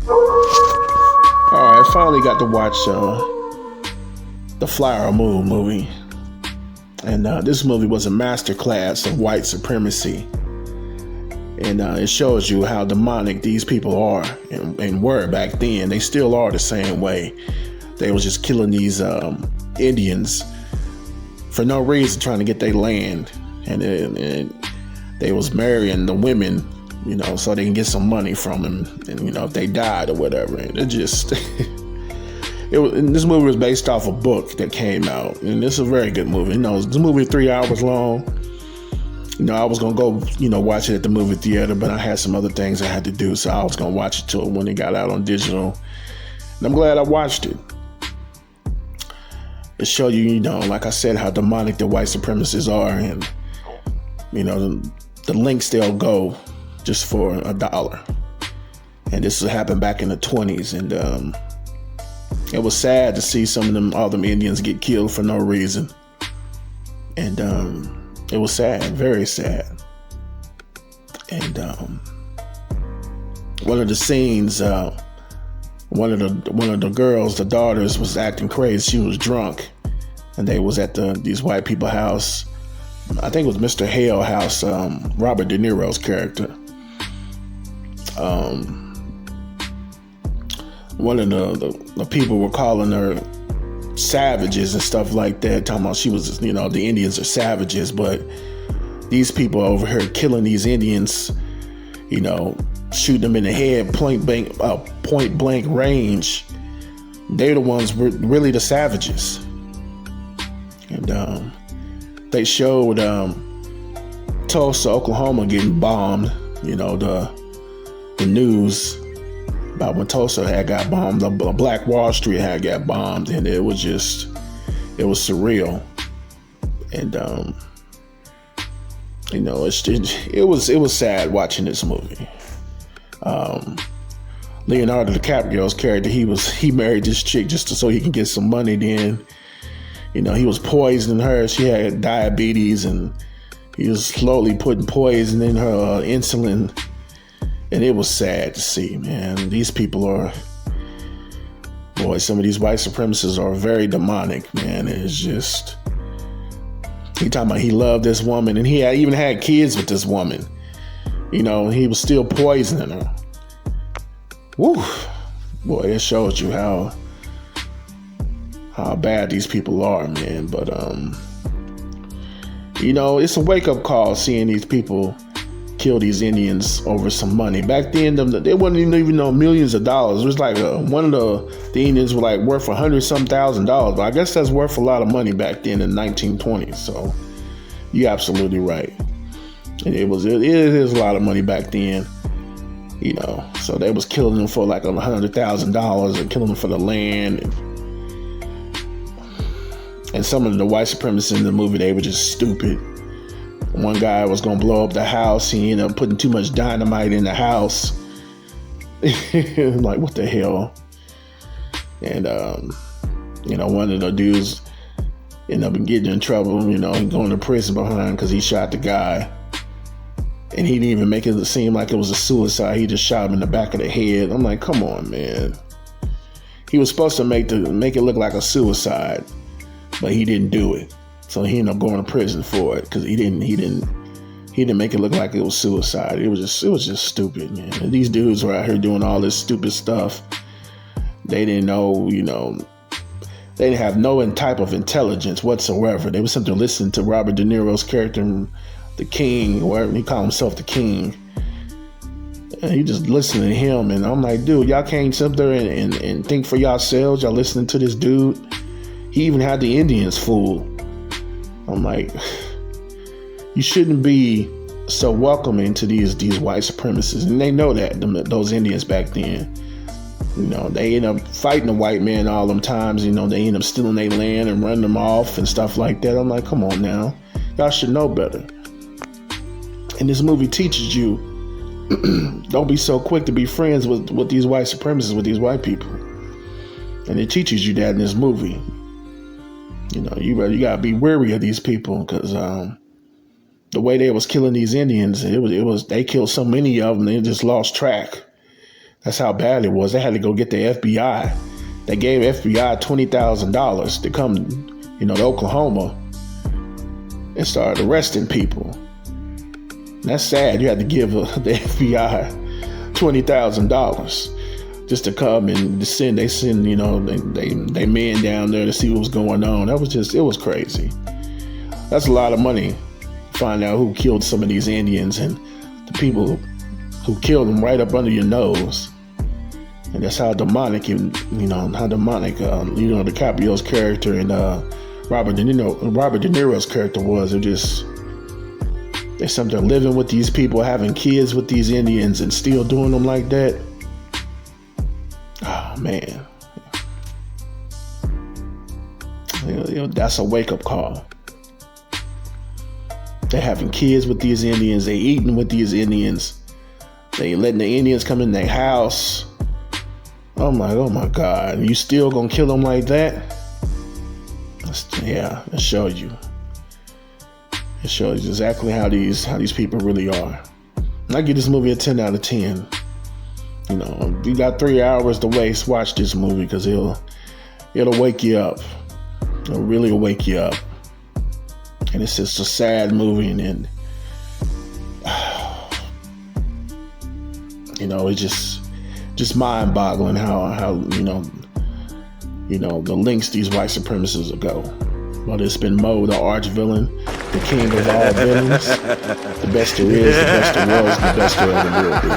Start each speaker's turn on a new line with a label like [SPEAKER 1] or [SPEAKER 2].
[SPEAKER 1] All right, I finally got to watch the Flower Moon movie, and this movie was a masterclass of white supremacy, and it shows you how demonic these people are and were back then. They still are the same way. They was just killing these Indians for no reason, trying to get their land, and they was marrying the women, so they can get some money from them, and if they died or whatever. And it just, and this movie was based off a book that came out, and this is a very good movie. This movie is 3 hours long. I was gonna go, watch it at the movie theater, but I had some other things I had to do, so I was gonna watch it till when it got out on digital. And I'm glad I watched it. It showed you, like I said, how demonic the white supremacists are, and the lengths they'll go just for $1. And this happened back in the 20s, and it was sad to see all them Indians get killed for no reason. And it was sad, very sad. And one of the scenes, one of the girls, the daughters, was acting crazy. She was drunk, and they was at these white people house. I think it was Mr. Hale house, Robert De Niro's character. One of the people were calling her savages and stuff like that, talking about she was, the Indians are savages, but these people over here killing these Indians, shooting them in the head, point blank range. They're the ones really the savages. And they showed Tulsa, Oklahoma getting bombed. The news about when Tulsa had got bombed, the Black Wall Street had got bombed, and it was surreal. And it was sad watching this movie. Leonardo DiCaprio's character, he married this chick just so he can get some money. Then, he was poisoning her. She had diabetes, and he was slowly putting poison in her insulin. And it was sad to see, man. These people are, some of these white supremacists are very demonic, man. It's just, he talking about he loved this woman, and he even had kids with this woman. He was still poisoning her. Woo. Boy, it shows you how bad these people are, man. But, it's a wake-up call seeing these people kill these Indians over some money. Back then, they wouldn't even know millions of dollars. It was like one of the Indians were like worth $100,000, but I guess that's worth a lot of money back then in the 1920s. So you're absolutely right. And it is a lot of money back then. So they was killing them for like $100,000 and killing them for the land. And some of the white supremacists in the movie, they were just stupid. One guy was going to blow up the house. He ended up putting too much dynamite in the house. Like, what the hell? And, one of the dudes ended up getting in trouble, going to prison behind because he shot the guy. And he didn't even make it seem like it was a suicide. He just shot him in the back of the head. I'm like, come on, man. He was supposed to make it look like a suicide, but he didn't do it. So he ended up going to prison for it because he didn't make it look like it was suicide. It was just stupid, man. And these dudes were out here doing all this stupid stuff. They didn't know, they didn't have no type of intelligence whatsoever. They were simply listening to Robert De Niro's character, the King, or whatever he called himself, the King. And he just listening to him, and I'm like, dude, y'all can't sit there and think for yourselves. Y'all listening to this dude. He even had the Indians fooled. I'm like, you shouldn't be so welcoming to these white supremacists, and they know that those Indians back then. They end up fighting the white man all them times. They end up stealing their land and running them off and stuff like that. I'm like, come on now, y'all should know better. And this movie teaches you, don't be so quick to be friends with these white supremacists, with these white people. And it teaches you that in this movie. You gotta be wary of these people because the way they was killing these Indians, it was they killed so many of them they just lost track. That's how bad it was. They had to go get the FBI. They gave FBI $20,000 to come, to Oklahoma and start arresting people. And that's sad. You had to give the FBI $20,000 just to come and send. They send, they men down there to see what was going on. It was crazy. That's a lot of money. Find out who killed some of these Indians and the people who killed them right up under your nose. And that's how demonic, DiCaprio's character and Robert De Niro's character was. They're something living with these people, having kids with these Indians, and still doing them like that. Oh man, that's a wake-up call. They're having kids with these Indians. They eating with these Indians. They letting the Indians come in their house. Oh my God! You still gonna kill them like that? It shows you. It shows you exactly how these people really are. And I give this movie a 10 out of 10. You got 3 hours to waste. Watch this movie because it'll wake you up. It'll really wake you up. And it's just a sad movie, and it's just mind-boggling how the lengths these white supremacists will go. Well, it's been Mo, the arch villain, the king of all villains, the best there is, the best there was, the best there ever will be.